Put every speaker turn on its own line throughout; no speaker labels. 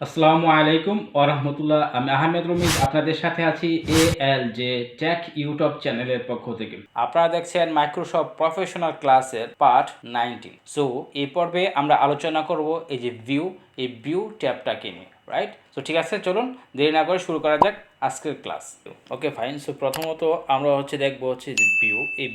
আসসালামু আলাইকুম ওয়া রাহমাতুল্লাহ। আমি আহমেদ রমিজ আপনাদের সাথে আছি ALJ Tech ইউটিউব চ্যানেলের পক্ষ থেকে। আপনারা দেখছেন মাইক্রোসফট প্রফেশনাল ক্লাসের পার্ট 19। সো এই পর্বে আমরা আলোচনা করব এই যে এই ভিউ ট্যাবটাকে নিয়ে, রাইট? সো ঠিক আছে, চলুন দেরি না করে শুরু করা যাক আজকের ক্লাস। Okay fine. সো প্রথমত আমরা দেখবো যে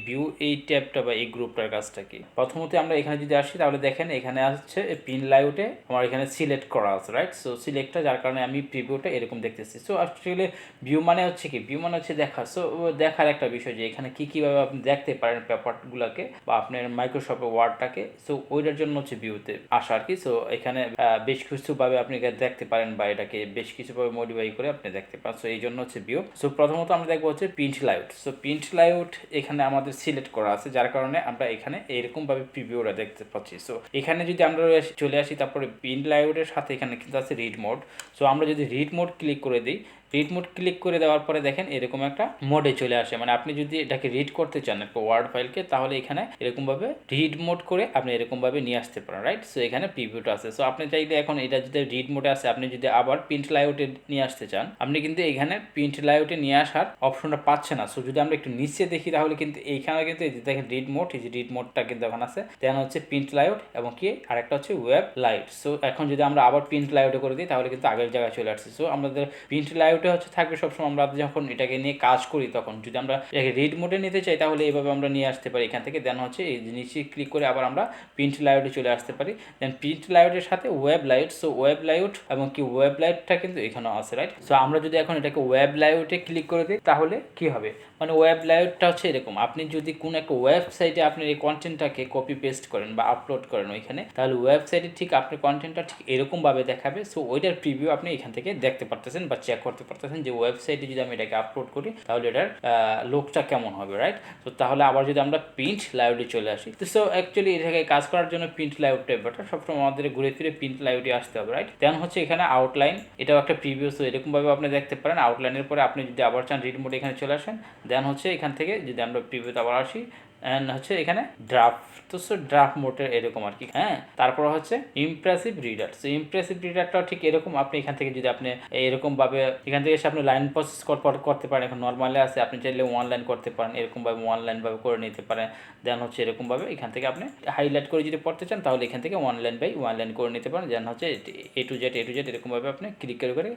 ভিউ এই ট্যাবটা বা এই গ্রুপটার কাজটা কি। প্রথমত আমরা এখানে যদি আসি তাহলে দেখেন এখানে আসছে পিন লাইটে আমার এখানে সিলেক্ট করা আছে, রাইট? সো সিলেক্টটা যার কারণে আমি প্রিভিউটা এরকম দেখতেছি। সো আসলে ভিউ মানে হচ্ছে কি, ভিউ মানে হচ্ছে দেখা। সো দেখার একটা বিষয় যে এখানে কীভাবে আপনি দেখতে পারেন পেপারগুলোকে বা আপনার মাইক্রোসফট ওয়ার্ডটাকে। সো ওইটার জন্য হচ্ছে ভিউতে আসা আর কি। সো এখানে বেশ কিছুভাবে আপনি দেখতে পারেন বা এটাকে বেশ কিছুভাবে মডিফাই করে আপনি দেখতে পান। সো এই জন্য হচ্ছে ভিউ। সো প্রথমত আমরা দেখবো হচ্ছে print light. So print light এখানে আমাদের সিলেক্ট করা আছে, যার কারণে আমরা এখানে এরকমভাবে প্রিভিউটা দেখতে পাচ্ছি। সো এখানে যদি আমরা চলে আসি তারপরে প্রিন্ট লাইটের সাথে এখানে কিন্তু আছে রিড মোড। সো আমরা যদি রিড মোড ক্লিক করে দিই, রিড মোড ক্লিক করে দেওয়ার পরে দেখেন এরকম একটা মোডে চলে আসে। মানে আপনি যদি এটাকে রিড করতে চান একটা ওয়ার্ড ফাইলকে, তাহলে এখানে এরকমভাবে রিড মোড করে আপনি এরকমভাবে নিয়ে আসতে পারেন, রাইট? সো এখানে প্রিভিউটা আছে। সো আপনি চাইলে এখন এটা যদি রিড মোডে আছে, আপনি যদি আবার প্রিন্ট লাইটে নিয়ে আসতে চান, আপনি কিন্তু এখানে প্রিন্ট লাইটে নিয়ে আসার অপশনটা পাচ্ছে না। সো যদি আমরা একটু নিচে দেখি তাহলে কিন্তু এইখানে কিন্তু এই যে দেখেন রিড মোড, এই যে রিড মোডটা কিন্তু এখন আছে। দেন হচ্ছে প্রিন্ট লাইট এবং কি আরেকটা হচ্ছে ওয়েব লাইট। সো এখন যদি আমরা আবার প্রিন্ট লাইটে করে দিই তাহলে কিন্তু আগের জায়গায় চলে আসছে। সো আমাদের প্রিন্ট লাইটে হচ্ছে থাকবে সবসময়। আমরা যখন এটাকে নিয়ে কাজ করি তখন যদি আমরা এটাকে রিড মোডে নিতে চাই তাহলে এইভাবে আমরা নিয়ে আসতে পারি এখান থেকে। দেন হচ্ছে এই নিচে ক্লিক করে আবার আমরা প্রিন্ট লাইটে চলে আসতে পারি। দেন প্রিন্ট লাইটের সাথে web light. So web light এবং কি ওয়েব লাইটটা কিন্তু এখানেও আছে, রাইট? সো আমরা যদি এখন এটাকে ওয়েব লাইটে ক্লিক করে দিই তাহলে কি হবে, মানে ওয়েব লাইটটা হচ্ছে এরকম। আপনি যদি কোনো একটা ওয়েবসাইটে আপনি এই কন্টেন্টটাকে কপি পেস্ট করেন বা আপলোড করেন ওইখানে, তাহলে ওয়েবসাইটে ঠিক আপনার কন্টেন্টটা ঠিক এরকমভাবে দেখাবে। সো ওইটার প্রিভিউ আপনি এখান থেকে দেখতে পারতেছেন বা চেক করতে পারতেছেন যে ওয়েবসাইটে যদি আমি এটাকে আপলোড করি তাহলে এটার লুকটা কেমন হবে, রাইট? তো তাহলে আবার যদি আমরা প্রিন্ট লাইটে চলে আসি, তো সো অ্যাকচুয়ালি এটাকে কাজ করার জন্য প্রিন্ট লাইটটাই বেটার। সবসময় আমাদের ঘুরে ফিরে প্রিন্ট লাইটে আসতে হবে, রাইট? দেন হচ্ছে এখানে আউটলাইন, এটাও একটা প্রিভিউ। সো এরকমভাবে আপনি দেখতে পারেন। আউটলাইনের পরে আপনি যদি আবার চান রিড মোডে এখানে চলে আসেন। দেন হচ্ছে এখান থেকে যদি আমরা প্রিভিউতে আবার আসি অ্যান্ড হচ্ছে এখানে ড্রাফট, তো সো ড্রাফট মোডের এরকম আর কি। হ্যাঁ, তারপর হচ্ছে ইমপ্রেসিভ রিডার। সো ইমপ্রেসিভ রিডারটাও ঠিক এরকম। আপনি এখান থেকে যদি আপনি এরকমভাবে এখান থেকে এসে আপনি লাইন প্রসেস করতে পারেন। এখন নর্মালি আছে, আপনি চাইলে ওয়ান লাইন করতে পারেন, এরকমভাবে ওয়ান লাইনভাবে করে নিতে পারেন। দেন হচ্ছে এরকমভাবে এখান থেকে আপনি হাইলাইট করে যদি পড়তে চান তাহলে এখান থেকে one line by one line করে নিতে পারেন। দেন হচ্ছে এ টু জেড এরকমভাবে আপনি ক্লিক করে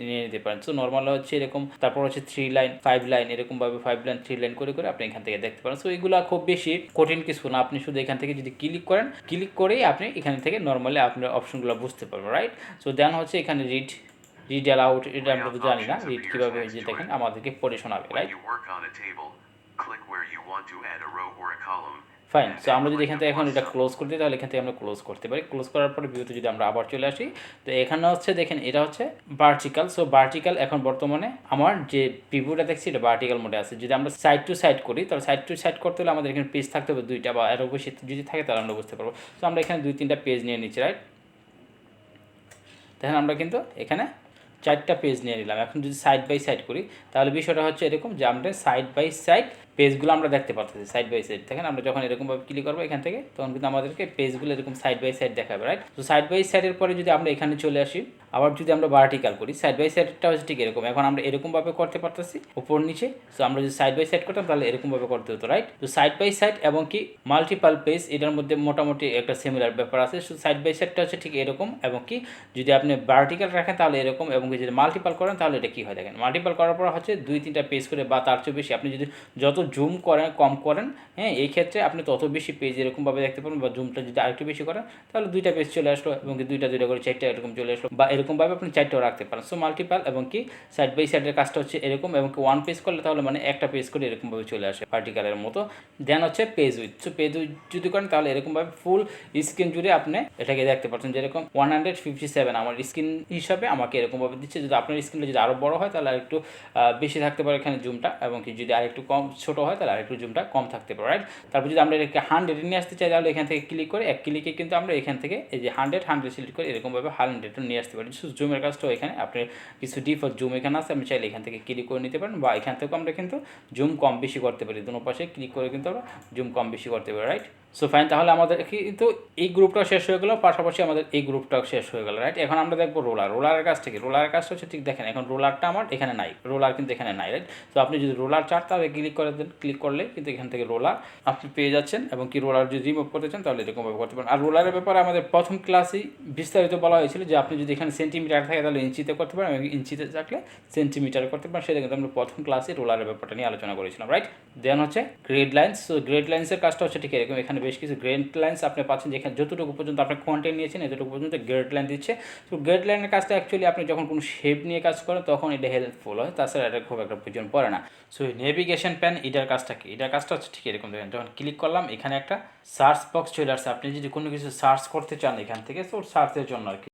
নিয়ে নিতে পারেন। সো নর্মাল হচ্ছে এরকম। তারপর হচ্ছে 3 লাইন 5 লাইন এরকমভাবে 5 লাইন 3 লাইন করে আপনি এখান থেকে দেখতে পারেন। সো এগুলো খুব বেশি কঠিন কিছু না। আপনি শুধু এখান থেকে যদি ক্লিক করেই আপনি এখান থেকে নর্মালি আপনার অপশনগুলো বুঝতে পারবেন, রাইট? সো দেন হচ্ছে এখানে রিড অ্যালাউড, এটা আমরা তো জানি না রিড কীভাবে, যে দেখেন আমাদেরকে পড়ে শোনাবে, রাইট? ফাইন। সো আমরা যদি এখান থেকে এখন এটা ক্লোজ করে দিই তাহলে এখান থেকে আমরা ক্লোজ করতে পারি। ক্লোজ করার পরে ভিউতে যদি আমরা আবার চলে আসি, তো এখানে হচ্ছে দেখেন এটা হচ্ছে ভার্টিক্যাল। সো ভার্টিক্যাল এখন বর্তমানে আমার যে প্রিভিউটা দেখছি এটা ভার্টিক্যাল মোডে আছে। যদি আমরা সাইড টু সাইড করি তাহলে সাইড টু সাইড করতে হলে আমাদের এখানে পেজ থাকতে হবে 2টা বা এরও বেশি যদি থাকে তাহলে আমরা বুঝতে পারবো। সো আমরা এখানে 2-3টা পেজ নিয়ে নিচ্ছি, রাইট? দেখেন আমরা কিন্তু এখানে 4টা পেজ নিয়ে নিলাম। এখন যদি সাইড বাই সাইড করি তাহলে বিষয়টা হচ্ছে এরকম যে আমরা সাইড বাই সাইড পেজগুলো আমরা দেখতে পাচ্ছি সাইড বাই সাইড। দেখেন আমরা যখন এরকমভাবে ক্লিক করবো এখান থেকে তখন কিন্তু আমাদেরকে পেজগুলো এরকম সাইড বাই সাইড দেখাবে, রাইট? তো সাইড বাই সাইডের পরে যদি আমরা এখানে চলে আসি, আবার যদি আমরা ভার্টিক্যাল করি, সাইড বাই সাইডটা হচ্ছে ঠিক এরকম। এখন আমরা এরকমভাবে করতে পারতেছি উপর নিচে। সো আমরা যদি সাইড বাই সাইড করতাম তাহলে এরকমভাবে করতে হতো, রাইট? তো সাইড বাই সাইড এবং কি মাল্টিপাল পেজ এটার মধ্যে মোটামুটি একটা সিমিলার ব্যাপার আছে। সো সাইড বাই সাইডটা হচ্ছে ঠিক এরকম এবং কি যদি আপনি ভার্টিক্যাল রাখেন তাহলে এরকম, এবং যদি মাল্টিপাল করেন তাহলে এটা কী হয় দেখেন। মাল্টিপাল করার পর হচ্ছে 2-3টা পেজ করে বা তার চেয়ে বেশি আপনি যদি যত জুম করেন কম করেন, হ্যাঁ, এই ক্ষেত্রে আপনি তত বেশি পেজ এরকমভাবে দেখতে পাবেন। বা জুমটা যদি আরেকটু বেশি করেন তাহলে 2টা পেজ চলে আসলো এবং কি 2টা করে 4টা এরকম চলে আসলো, বা এরকমভাবে আপনি 4টাও রাখতে পারেন। সো মাল্টিপাল এবং কি সাইড বাই সাইডের কাজটা হচ্ছে এরকম, এবং কি 1 পেজ করলে তাহলে মানে একটা পেজ করে এরকমভাবে চলে আসে ভার্টিক্যালের মতো। দেন হচ্ছে page with. So page with যদি করেন তাহলে এরকমভাবে ফুল স্ক্রিন জুড়ে আপনি এটাকে দেখতে পাচ্ছেন। যেরকম 157 আমার স্ক্রিন হিসাবে আমাকে এরকমভাবে দিচ্ছে। যদি আপনার স্ক্রিনটা যদি আরও বড় হয় তাহলে আরেকটু বেশি থাকতে পারে এখানে জুমটা, এবং কি যদি আরেকটু কম ছোটো হয় তাহলে আরেকটু জুমটা কম থাকতে পারে, রাইট? তারপর যদি আমরা এটাকে 100 নিয়ে আসতে চাই তাহলে এখান থেকে ক্লিক করে এক ক্লিকে কিন্তু আমরা এখান থেকে এই যে 100 সিলেক্ট করে এরকমভাবে 100 নিয়ে আসতে পারি। জুমের কাজটাও এখানে আপনার কিছু ডিফল্ট জুম এখানে আছে, আপনি চাইলে এখান থেকে ক্লিক করে নিতে পারেন, বা এখান থেকেও আমরা কিন্তু জুম কম বেশি করতে পারি। দুটো পাশে ক্লিক করে কিন্তু আমরা জুম কম বেশি করতে পারি, রাইট? সো ফাইন, তাহলে আমাদের কিন্তু এই গ্রুপটাও শেষ হয়ে গেল, পাশাপাশি আমাদের এই গ্রুপটাও শেষ হয়ে গেল, রাইট। এখন আমরা দেখবো রোলারের কাজটা কি। রোলারের কাজটা হচ্ছে ঠিক দেখেন, এখন রোলারটা আমার এখানে নাই, রোলার কিন্তু এখানে নাই, রাইট। তো আপনি যদি রোলার চান তাহলে ক্লিক করে দেন, ক্লিক করলে কিন্তু এখান থেকে রোলার আপনি পেয়ে যাচ্ছেন, এবং কি রোলার যদি রিমুভ করতে চান তাহলে এরকমভাবে করতে পারেন। আর রোলারের ব্যাপারে আমাদের প্রথম ক্লাসেই বিস্তারিত বলা হয়েছিল যে আপনি যদি এখানে সেন্টিমিটার থাকে তাহলে ইঞ্চিতে করতে পারেন, এবং ইঞ্চিতে থাকলে সেন্টিমিটারে করতে পারেন। সেটা কিন্তু আমরা প্রথম ক্লাসে রোলারের ব্যাপারটা নিয়ে আলোচনা করেছিলাম, রাইট। দেন হচ্ছে গ্রেড লাইন্স। সো গ্রেড লাইন্সের কাজটা হচ্ছে ঠিক এরকম, এখানে বেশ কিছু গ্রেড লাইন্স আপনি পাচ্ছেন, যেখানে যতটুকু পর্যন্ত আপনি কন্টেন্ট নিয়েছেন এতটুকু পর্যন্ত গ্রেড লাইন দিচ্ছে। তো গ্রেড লাইনের কাজটা অ্যাকচুয়ালি আপনি যখন কোনো শেপ নিয়ে কাজ করেন তখন এটা হেল্পফুল হয়, তাছাড়া এটা খুব একটা প্রয়োজন পড়ে না। সো নেভিগেশন প্যান এটার কাজটা কি, এটার কাজটা হচ্ছে ঠিক এরকম। দেখেন যখন ক্লিক করলাম এখানে একটা সার্চ বক্স চলে আসছে, আপনি যদি কোনো কিছু সার্চ করতে চান এখান থেকে, তো সার্চের জন্য আর কি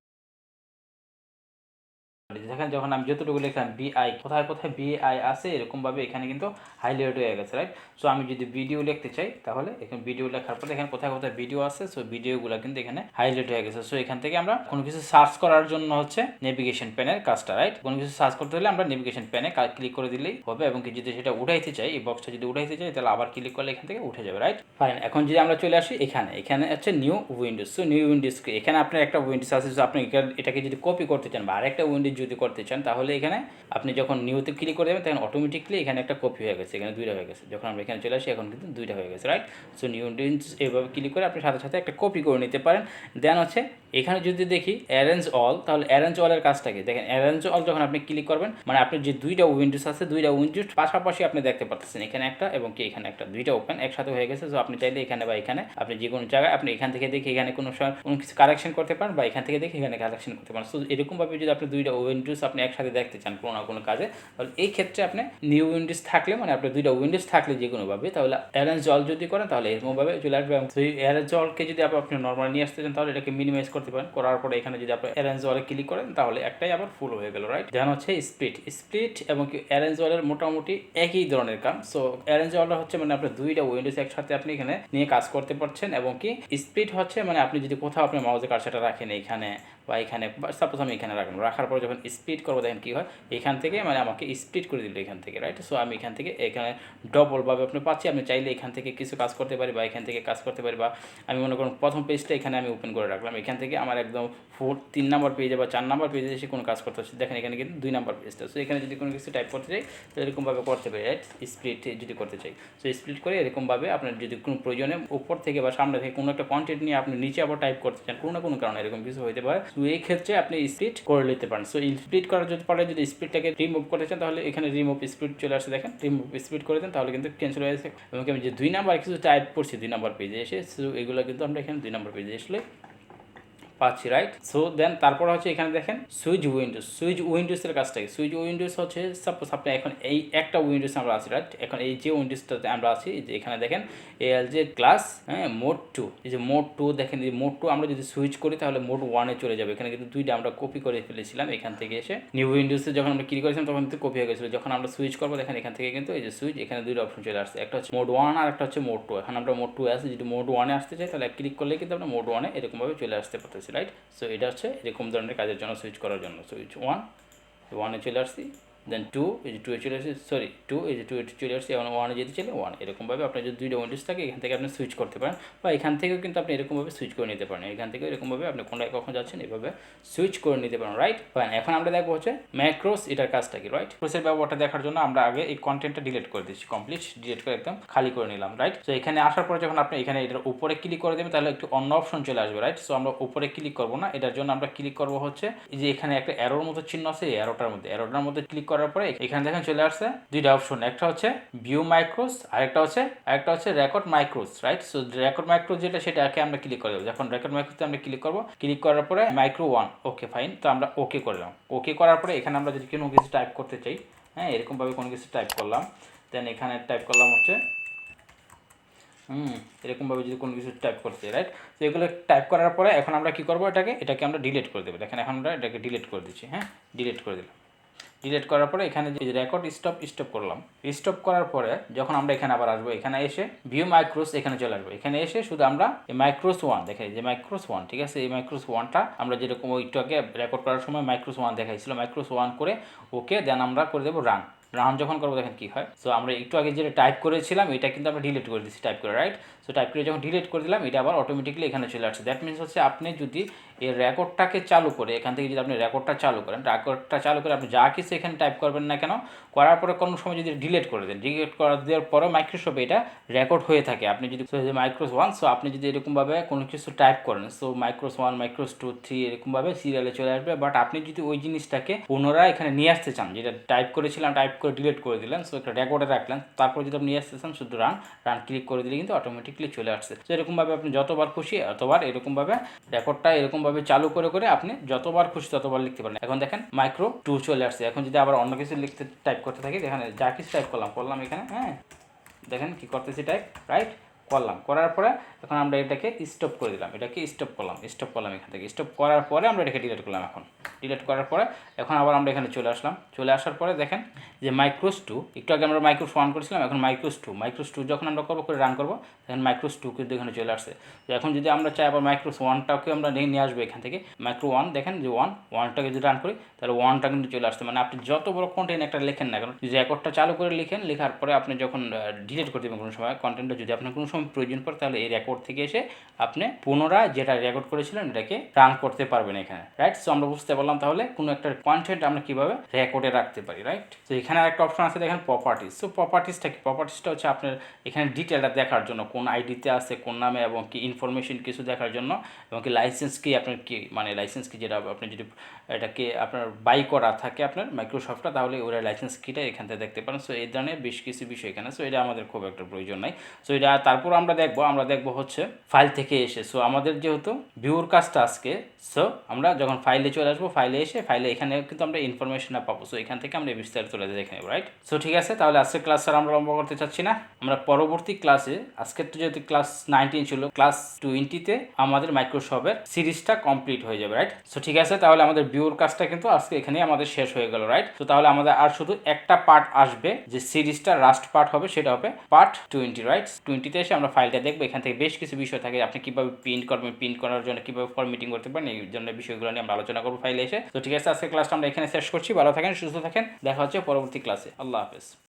দেখেন, যখন আমি যতটুকু লিখলাম বিআই, কোথায় কোথায় বিআই আছে এরকমভাবে এখানে কিন্তু হাইলাইট হয়ে গেছে, রাইট। সো আমি যদি ভিডিও লিখতে চাই তাহলে এখানে ভিডিও লেখার পরে এখানে কোথায় কোথায় ভিডিও আছে, সো ভিডিওগুলো কিন্তু এখানে হাইলাইট হয়ে গেছে। সো এখান থেকে আমরা কোনো কিছু সার্চ করার জন্য হচ্ছে নেভিগেশন প্যানের কাজটা, রাইট। কোনো কিছু সার্চ করতে হলে আমরা নেভিগেশন প্যানে ক্লিক করে দিলেই হবে, এবং কি যদি সেটা উঠাইতে চাই, এই বক্সটা যদি উঠাইতে চাই তাহলে আবার ক্লিক করলে এখান থেকে উঠে যাবে, রাইট। ফাইন, এখন যদি আমরা চলে আসি এখানে, এখানে হচ্ছে new Windows. So new Windows, এখানে আপনার একটা উইন্ডোজ আছে, আপনি এটাকে যদি কপি করতে চান বা আরেকটা উইন্ডোজ যদি করতে চান তাহলে এখানে আপনি যখন নিউতে ক্লিক করে দেবেন তখন অটোমেটিকলি এখানে একটা কপি হয়ে গেছে, এখানে দুইটা হয়ে গেছে। যখন আমরা এখানে চলে আসি এখন কিন্তু দুইটা হয়ে গেছে, রাইট। সো নিউ উইন্ডোজ এইভাবে ক্লিক করে আপনি সাথে সাথে একটা কপি করে নিতে পারেন। দেন হচ্ছে এখানে যদি দেখি অ্যারেঞ্জ অল, তাহলে অ্যারেঞ্জ অলের কাজটা কি দেখেন, অ্যারেঞ্জ অল যখন আপনি ক্লিক করবেন মানে আপনার যে দুইটা উইন্ডোজ আছে, দুইটা উইন্ডোজ পাশাপাশি আপনি দেখতে পাচ্ছেন, এখানে একটা এবং কি এখানে একটা, দুইটা ওপেন একসাথে হয়ে গেছে। সো আপনি চাইলে এখানে বা এখানে আপনি যে কোনো জায়গায় আপনি এখান থেকে দেখে এখানে কোনো কিছু কারেকশন করতে পারেন, বা এখান থেকে দেখে এখানে কারেকশন করতে পারেন। সো এরকমভাবে যদি আপনি দুইটা উইন্ডোজ আপনি একসাথে দেখতে চান কোনো না কোনো কাজে, তাহলে এই ক্ষেত্রে আপনি নিউ উইন্ডোজ থাকলে মানে আপনার দুইটা উইন্ডোজ থাকলে যে কোনোভাবে, তাহলে অ্যারেঞ্জ অল যদি করেন তাহলে এরকমভাবে চলে আসবে। এবং সেই অ্যারেঞ্জ অলকে যদি আপনি নর্মাল নিয়ে আসতে চান তাহলে এটাকে মিনিমাইজ করতে পারেন, করার পরে এখানে যদি আপনি অ্যারেঞ্জ অলে ক্লিক করেন তাহলে একটাই আবার ফুল হয়ে গেল, রাইট। দেন হচ্ছে স্প্লিট এবং কি অ্যারেঞ্জ অলের মোটামুটি একই ধরনের কাম। সো অ্যারেঞ্জ অলটা হচ্ছে মানে আপনার দুইটা উইন্ডোজ একসাথে আপনি এখানে নিয়ে কাজ করতে পারছেন, এবং কি স্প্লিট হচ্ছে মানে আপনি যদি কোথাও আপনি মাউসের কার্সারটা রাখেন এখানে বা এখানে, সাপোজ আমি এখানে রাখলাম, রাখার পরে যখন স্প্লিট করবো দেখেন কী হয়, এখান থেকে মানে আমাকে স্প্লিট করে দিল এখান থেকে, রাইট। সো আমি এখান থেকে এখানে ডবলভাবে আপনি পাচ্ছি, আমি চাইলে এখান থেকে কিছু কাজ করতে পারি বা এখান থেকে কাজ করতে পারি, বা আমি মনে করুন প্রথম পেজটা এখানে আমি ওপেন করে রাখলাম, এখান থেকে আমার একদম 3 নম্বর পেজে বা 4 নম্বর পেজে এসে কোনো কাজ করতে হচ্ছে, দেখেন এখানে কিন্তু 2 নম্বর পেজটা। সো এখানে যদি কোনো কিছু টাইপ করতে চাই তো এরকমভাবে করতে পারি, রাইট। স্প্লিট যদি করতে চাই, সো স্প্লিট করে এরকমভাবে আপনার যদি কোনো প্রয়োজনে উপর থেকে বা সামনে থেকে কোনো একটা কন্টেন্ট নিয়ে আপনি নিচে আবার টাইপ করতে চান কোনো না কোনো কারণে, এরকম কিছু হতে পারে। তো এই ক্ষেত্রে আপনি স্প্লিট করে নিতে পারেন। সো স্প্লিট করার যদি পরে যদি স্প্লিটটাকে রিমুভ করতে চান তাহলে এখানে রিমুভ স্প্লিট চলে আসে, দেখেন রিমুভ স্প্লিট করে দেন তাহলে কিন্তু ক্যান্সেল হয়ে গেছে। এবং আমি যে 2 নাম্বার কিছু টাইপ করছি 2 নাম্বার পেজে এসে, সো এগুলো কিন্তু আমরা এখানে 2 নাম্বার পেজে আসলে পাচ্ছি, রাইট। সো দেন তারপর হচ্ছে এখানে দেখেন সুইচ উইন্ডোজের কাজটা কি। সুইচ উইন্ডোজ হচ্ছে সাপোজ আপনি এখন এই একটা উইন্ডোজ আমরা আছি, রাইট। এখন এই যে উইন্ডোজটাতে আমরা আছি যে এখানে দেখেন ALJ ক্লাস, হ্যাঁ, মোড 2, এই যে মোড 2 দেখেন, এই মোড 2 আমরা যদি সুইচ করি তাহলে মোড 1-এ চলে যাবে। এখানে কিন্তু দুইটা আমরা কপি করে ফেলেছিলাম এখান থেকে এসে, নিউ উইন্ডোজে যখন আমরা ক্লিক করেছিলাম তখন কিন্তু কপি হয়ে গেছিলো। যখন আমরা সুইচ করবো দেখেন এখান থেকে কিন্তু এই যে সুইচ, এখানে দুইটা অপশন চলে আসছে, একটা হচ্ছে মোড 1 আর একটা হচ্ছে মোড 2। এখন আমরা মোড 2 আছে, যদি মোড 1-এ আসতে চাই তাহলে ক্লিক করলে কিন্তু আমরা মোড 1-এ এরকমভাবে চলে আসতে পারতেছি, রাইট। সো এটা হচ্ছে এরকম ধরনের কাজের জন্য সুইচ করার জন্য। সুইচ 1-এ চলে আসছি, দেন 2 এই যে 2-এ চলে আসছি, সরি 2 এই যে 2-এ চলে আসছি, এবং 1-এ যেতে চলে 1। এরকমভাবে আপনার যদি দুইটা উইন্ডোজ থাকে এখান থেকে আপনি সুইচ করতে পারেন, বা এখান থেকেও কিন্তু আপনি এরকমভাবে সুইচ করে নিতে পারেন, এখান থেকে এরকমভাবে আপনি কোনটায় কখন যাচ্ছেন এভাবে সুইচ করে নিতে পারেন, রাইট। ফাইন, এখন আমরা দেখবো হচ্ছে ম্যাক্রোস, এটার কাজটা কি, রাইট। ম্যাক্রোসের ব্যবহারটা দেখার জন্য আমরা আগে এই কন্টেন্টটা ডিলিট করে দিচ্ছি, কমপ্লিট ডিলিট করে একদম খালি করে নিলাম, রাইট। তো এখানে আসার পরে যখন আপনি এখানে এটার উপরে ক্লিক করে দেবেন তাহলে একটু অন্য অপশন চলে আসবে, রাইট। সো আমরা উপরে ক্লিক করবো না, এটার জন্য আমরা ক্লিক করবো হচ্ছে এই যে এখানে একটা অ্যারোর মতো চিহ্ন আছে, এই অ্যারোটার মধ্যে ক্লিক করার পরে এখানে দেখেন চলে আসছে দুইটা অপশন, একটা হচ্ছে ভিউ মাইক্রোস, আরেকটা হচ্ছে রেকর্ড মাইক্রোস, রাইট। সো রেকর্ড মাইক্রোস যেটা সেটাকে আমরা ক্লিক করে দেবো। যখন রেকর্ড মাইক্রোসে আমরা ক্লিক করবো, ক্লিক করার পরে মাইক্রো 1, ওকে ফাইন। তো আমরা ওকে করলাম, ওকে করার পরে এখানে আমরা যদি কোনো কিছু টাইপ করতে চাই, হ্যাঁ, এরকমভাবে কোনো কিছু টাইপ করলাম, দেন এখানে টাইপ করলাম হচ্ছে এরকমভাবে যদি কোনো কিছু টাইপ করতে, রাইট। তো এগুলো টাইপ করার পরে এখন আমরা কী করবো, এটাকে আমরা ডিলিট করে দেবো। দেখেন এখন আমরা এটাকে ডিলিট করে দিচ্ছি, হ্যাঁ, ডিলিট করে দিলাম। ডিলিট করার পরে এখানে যে রেকর্ড স্টপ করলাম, স্টপ করার পরে যখন আমরা এখানে আবার আসবো, এখানে এসে ভিউ মাইক্রোস এখানে চলে আসবো। এখানে এসে শুধু আমরা এই মাইক্রোস 1 দেখাই, যে মাইক্রোস 1, ঠিক আছে। এই মাইক্রোস 1টা আমরা যেরকম ওইটাকে রেকর্ড করার সময় মাইক্রোস 1 দেখাইছিল, মাইক্রোস 1 করে ওকে, দেন আমরা করে দেবো রান যখন করবো দেখেন কী হয়। সো আমরা একটু আগে যেটা টাইপ করেছিলাম এটা কিন্তু আমরা ডিলিট করে দিচ্ছি টাইপ করে, রাইট। সো টাইপ করে যখন ডিলিট করে দিলাম এটা আবার অটোমেটিকলি এখানে চলে আসছে। দ্যাট মিনস হচ্ছে আপনি যদি এই রেকর্ডটাকে চালু করে এখান থেকে যদি আপনি রেকর্ডটা চালু করেন, রেকর্ডটা চালু করে আপনি যা কিছু এখানে টাইপ করবেন না কেন, করার পরে কোনো সময় যদি ডিলিট করে দেন, ডিলিট করে দেওয়ার পরেও মাইক্রোসফট এটা রেকর্ড হয়ে থাকে। আপনি যদি মাইক্রোস 1, সো আপনি যদি এরকমভাবে কোনো কিছু টাইপ করেন, সো মাইক্রোস 1, মাইক্রোস 2, 3 এরকমভাবে সিরিয়ালে চলে আসবে। বাট আপনি যদি ওই জিনিসটাকে পুনরায় এখানে নিয়ে আসতে চান, যেটা টাইপ করেছিলাম টাইপ করে ডিলিট করে দিলেন, সো একটা রেকর্ডে রাখলেন, তারপর যদি আপনি নিয়ে আসতে চান শুধু রান ক্লিক করে দিলে কিন্তু অটোমেটিকলি চলে আসছে। তো এরকমভাবে আপনি যতবার খুশি অতবার এরকমভাবে রেকর্ডটা এরকমভাবে চালু করে করে আপনি যতবার খুশি ততবার লিখতে পারেন। এখন দেখেন মাইক্রো 2 চলে আসছে। এখন যদি আবার অন্য কিছু লিখতে টাইপ করতে থাকি, এখানে যা কিছু টাইপ করলাম এখানে, হ্যাঁ দেখেন কি করতেছি, টাইপ রাইট করলাম, করার পরে এখন আমরা এটাকে স্টপ করে দিলাম, এটাকে স্টপ করলাম এখান থেকে। স্টপ করার পরে আমরা এটাকে ডিলিট করলাম। এখন ডিলিট করার পরে এখন আবার আমরা এখানে চলে আসলাম। চলে আসার পরে দেখেন যে মাইক্রোস 2, একটু আগে আমরা মাইক্রোস 1 করেছিলাম, এখন মাইক্রোস 2 যখন আমরা করে রান করবো তখন মাইক্রোস 2 কিন্তু এখানে চলে আসছে। তো এখন যদি আমরা চাই আবার মাইক্রোস 1টাকে আমরা নিয়ে আসবো এখান থেকে, মাইক্রো 1 দেখেন যে 1টাকে যদি রান করি তাহলে 1টা কিন্তু চলে আসছে। মানে আপনি যত বড় কন্টেন্ট একটা লেখেন না কেন, যদি রেকর্ডটা চালু করে লিখেন, লেখার পরে আপনি যখন ডিলিট করে দেবেন কোনো সময় কন্টেন্টটা, যদি আপনার কোনো সময় প্রয়োজন পড়ে, তাহলে এই রেকর্ড থেকে এসে আপনি পুনরায় যেটা রেকর্ড করেছিলেন এটাকে রান করতে পারবেন এখানে, রাইট। সো আমরা বুঝতে পারলাম তাহলে কোনো একটা কন্টেন্ট আমরা কীভাবে রেকর্ডে রাখতে পারি, রাইট। তো এখানে আরেকটা অপশন আছে দেখেন প্রপার্টিজ। সো প্রপার্টিজটা কি? প্রপার্টিজটা হচ্ছে আপনার এখানে ডিটেলটা দেখার জন্য, কোন আইডিতে আছে, কোন নামে, এবং কি ইনফরমেশন কিছু দেখার জন্য, এবং কি লাইসেন্স কি আপনার কি, মানে লাইসেন্স কি, যেটা আপনি যদি এটাকে আপনার বাই করা থাকে আপনার মাইক্রোসফটটা, তাহলে ওরা লাইসেন্স কিটা এখান থেকে দেখতে পারেন। সো এই ধরনের বেশ কিছু বিষয় এখানে। সো এটা আমাদের খুব একটা প্রয়োজন নাই। সো এটা তারপর আমরা দেখবো হচ্ছে ফাইল থেকে এসে। সো আমাদের যেহেতু ভিউর কাজটা আজকে, সো আমরা যখন ফাইলে চলে আসবো, ফাইলে এসে ফাইলে এখানে কিন্তু আমরা ইনফরমেশনটা পাবো। সো এখান থেকে আমরা বিস্তারিত চলে দেখে নেবো, রাইট। সো ঠিক আছে, তাহলে আজকের ক্লাস আর আমরা লম্বা করতে চাচ্ছি না। আমরা পরবর্তী ক্লাসে, আজকের তো যেহেতু ক্লাস 19 ছিল, ক্লাস 20তে আমাদের মাইক্রোসফটের সিরিজটা কমপ্লিট হয়ে যাবে, রাইট। সো ঠিক আছে, তাহলে আমাদের ভিউর কাজটা কিন্তু আজকে এখানেই আমাদের শেষ হয়ে গেল, রাইট। তো তাহলে আমাদের আর শুধু একটা পার্ট আসবে, যে সিরিজটা লাস্ট পার্ট হবে, সেটা হবে পার্ট 20, রাইট। 20তে এসে আমরা ফাইলটা দেখবো। এখান থেকে বেশ কিছু বিষয় থাকে, আপনি কীভাবে প্রিন্ট করবেন, প্রিন্ট করার জন্য কীভাবে ফরম্যাটিং করতে পারেন, এই জন্য বিষয়গুলো নিয়ে আমরা আলোচনা করবো ফাইলে এসে। তো ঠিক আছে, আজকে ক্লাসটা আমরা এখানে শেষ করছি। ভালো থাকেন, সুস্থ থাকেন, দেখা হচ্ছে পরবর্তী ক্লাসে। আল্লাহ হাফেজ।